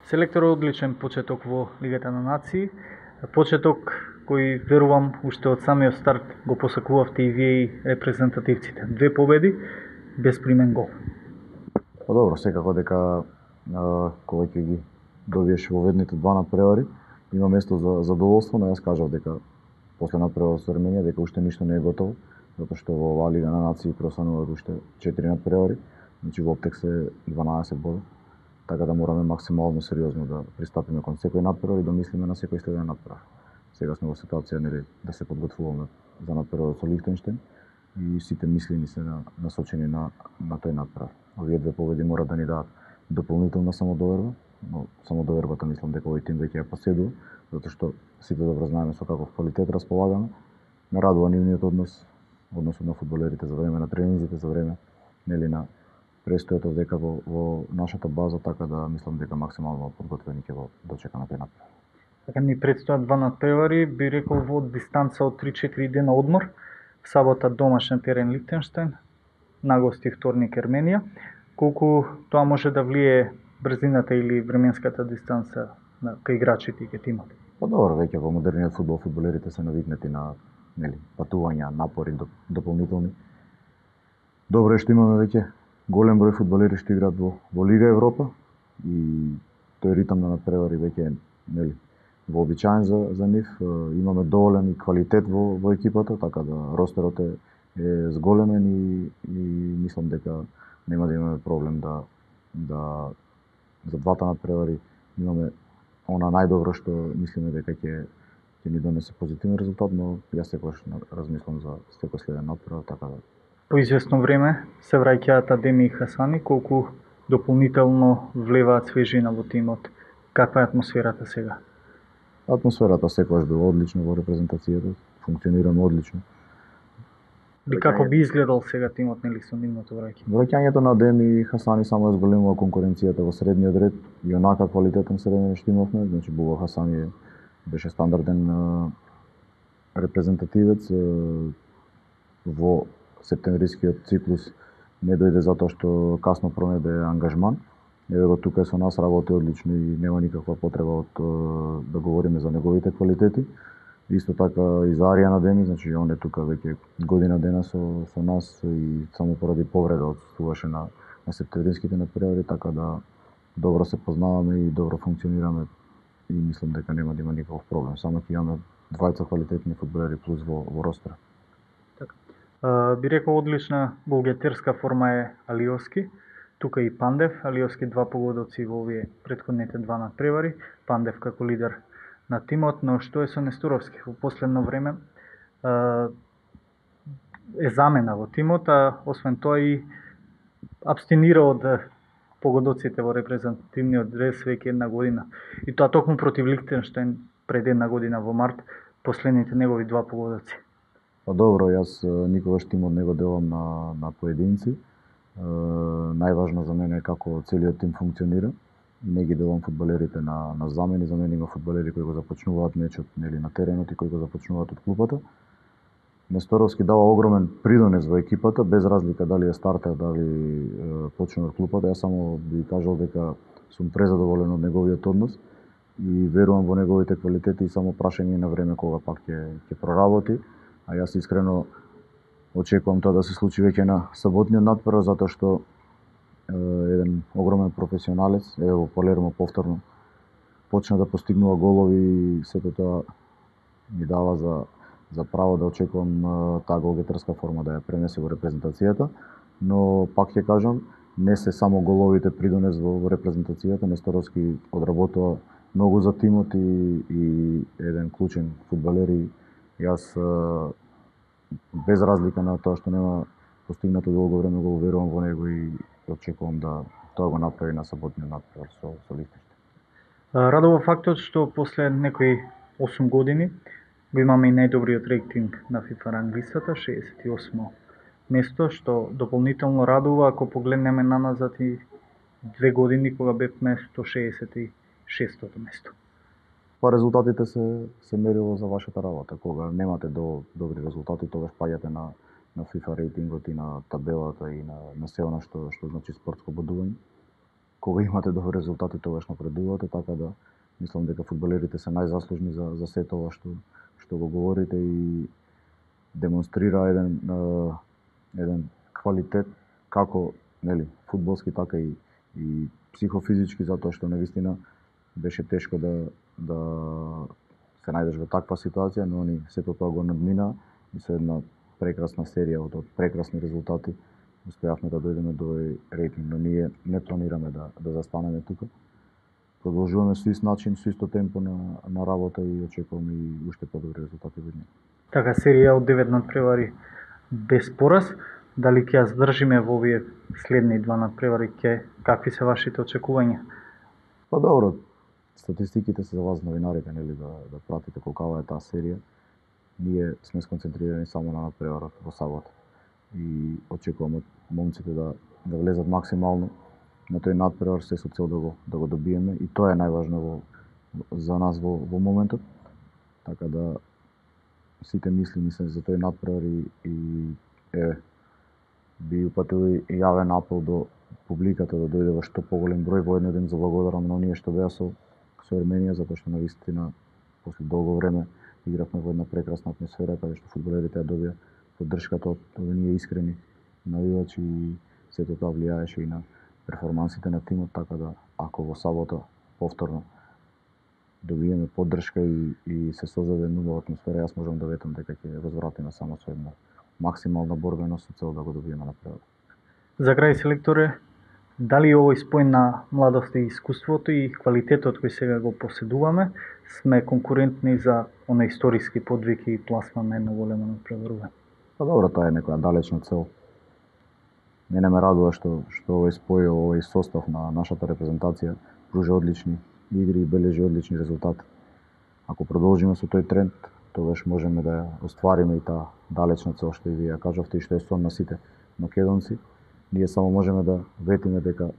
Селектор е одличен почеток во Лигата на нации. Почеток кој верувам уште од самиот старт го посакувавте и вие и репрезентативците. 2 победи без примен гол. Па добро, секако дека кога ќе ги добиеш во ведните два надпревари, има место за задоволство, но јас кажав дека после надпреварот со Арменија дека уште ништо не е готово, затоа што во оваа Лига на нации преостануваат уште 4 надпревари, значи во оптек се 12 бода. Така да мораме максимално сериозно да пристапиме кон секој надпревар и да мислиме на секој следен надпревар. Сега сме во ситуација да се подготвуваме за надпреварот со Лихтенштейн и сите мислини се насочени на тој надпревар. Овие 2 победи мора да ни дадат дополнителна самодоверба, но самодовербата мислам дека овој тим веќе ја поседува, затоа што сите добро знаеме со каков квалитет располагаме. Ме радува нивниот односот на фудбалерите за време на тренинзите, за време на престојот дека во нашата база, така да мислам дека максимално подготвени ќе го дочекаме тој надпревар. Така ни предстојат 2 надпревари, би рекол во дистанца од 3-4 дена одмор. В сабота домашен терен Лихтенштейн, на гости вторник Арменија. Колку тоа може да влие брзината или временската дистанца кај играчите и кај тимот? Па добро, веќе во модерниот фудбал фудбалерите се навикнати на патувања, напори дополнителни. Добро е што имаме веќе голем број фудбалери што играат во Лига Европа и тој ритам на надпревари веќе е вообичаен за нив. Имаме доволен и квалитет во екипата, така да ростерот е зголемен и мислам дека нема да имаме проблем да за двата надпревари имаме она најдобро што мислиме дека ќе ни донесе позитивен резултат, но јас секогаш размислам за секој следен надпревар, така да. По известно време се враќаат Адеми и Хасани, колку дополнително влеваат свежина во тимот. Каква е атмосферата сега? Атмосферата секогаш била одлична во репрезентацијата, функционираме одлично. И како би изгледал сега тимот нели со нивното враќање? Враќањето на Адеми и Хасани само е зголемува конкуренцијата во средниот ред и онака квалитетен среден што имавме, значи Буба Хасани беше стандарден репрезентативец во септемврискиот циклус не дојде затоа што касно пронеде ангажман. Еве го тука е со нас, работи одлично и нема никаква потреба да говориме за неговите квалитети. Исто така и за Аријан Адеми, значи он е тука веќе година дена со нас и само поради повреда отсутствуваше на септемвриските надпревари, така да добро се познаваме и добро функционираме и мислам дека нема да има никаков проблем. Само ќе имаме двајца квалитетни фудбалери плюс во ростер. Би рекол одлична голгетерска форма е Алиоски, тука и Пандев, Алиоски 2 погодоци во овие претходните 2 надпревари, Пандев како лидер на тимот, но што е со Нестуровски? Во последно време е замена во тимот, а освен тоа и абстинира од погодоците во репрезентативниот дрес веќе 1 година. И тоа токму против Лихтенштейн пред 1 година во март, последните негови 2 погодоци. Па добро, јас никогаш тимот не го делам на поединци. Најважно за мене е како целиот тим функционира. Не ги делам фудбалерите на замени, за мене има фудбалери кои го започнуваат мечот на теренот и кои го започнуваат од клупата. Несторовски дава огромен придонес во екипата, без разлика дали е стартер, дали почнува од клупата. Јас само би кажал дека сум презадоволен од неговиот однос и верувам во неговите квалитети и само прашање на време кога пак ќе проработи. А јас искрено очекувам тоа да се случи веќе на саботниот надпревар, затоа што еден огромен професионалец, во Палермо повторно почна да постигнува голови и сето тоа ми дава за право да очекувам таа голгетерска форма да ја пренесе во репрезентацијата, но пак ќе кажам, не се само головите придонес во репрезентацијата, Несторовски одработува многу за тимот и еден клучен фудбалер и јас без разлика на тоа што нема постигнато долго време го верувам во него и очекувам да тоа го направи на саботниот надпревар со Лихтенштейн. Радува фактот што после некои 8 години го имаме и најдобриот рейтинг на FIFA ранглистата, 68 место, што дополнително радува ако погледнеме наназад и 2 години кога бевме 166-то место. Па резултатите се мерило за вашата работа. Кога немате добри резултати, тогаш паѓате на FIFA рейтингот и на табелата и на се она што значи спортско бодување. кога имате добри резултати, тогаш напредувате, така да мислам дека фудбалерите се најзаслужни за се тоа што го говорите и демонстрира еден квалитет како нели фудбалски, така и психофизички, затоа што навистина беше тешко да се најдеш во таква ситуација, но они сето тоа го надмина и со една прекрасна серија од прекрасни резултати успеавме да дојдеме до овој рейтинг, но ние не планираме да застанеме тука. Продолжуваме со ист начин, со исто темпо на работа и очекуваме и уште подобри резултати во неа. Така, серија од 9 надпревари без пораз. Дали ќе ја задржиме во овие следни 2 надпревари, какви се вашите очекувања? Па добро, статистиките се за вас новинарите, нели, да пратите колкава е таа серија. Ние сме сконцентрирани само на надпреварот во сабота и очекуваме момците да влезат максимално на тој надпревар, се со цел да го добиеме, и тоа е најважно за нас во моментот. Така да сите мисли се за тој надпревар и би упатил и јавен апел до публиката да дојде во што поголем број во еден ден за благодарам на оние што беа со Ерменија, затоа што навистина после долго време игравме во една прекрасна атмосфера, каде што фудбалерите ја добија поддршката од оние искрени навивачи и сето тоа влијаеше и на перформансите на тимот, така да ако во сабота повторно добиеме поддршка и се создаде нова атмосфера, јас можам да ветам дека ќе возвратиме само со една максимална борбеност со цел да го добиеме напред. За крај, селекторе, дали овој спој на младост и искуството и квалитетот кој сега го поседуваме, сме конкурентни за онај историски подвиг и пласман на една голема надпреварување? Па добро, тоа е некоја далечна цел. Мене ме радува што овој спој, овој состав на нашата репрезентација пружа одлични игри и бележи одлични резултати. Ако продолжиме со тој тренд, тогаш можеме да ја оствариме и таа далечна цел што и вие ја кажавте и што е сон на сите македонци. Ние само можеме да ветиме дека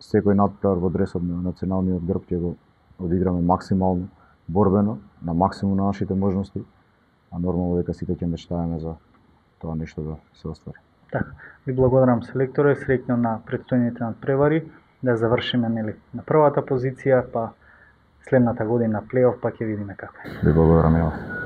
секој надпревар во дресот на националниот грб ќе го одиграме максимално борбено, на максимум на нашите можности, а нормално дека сите ќе мечтаеме за тоа нешто да се оствари. Така, ви благодарам, селекторе, среќно на претстојните надпревари, да завршиме нели на првата позиција, па следната година плейоф, па ќе видиме како е. Ви благодарам и вас.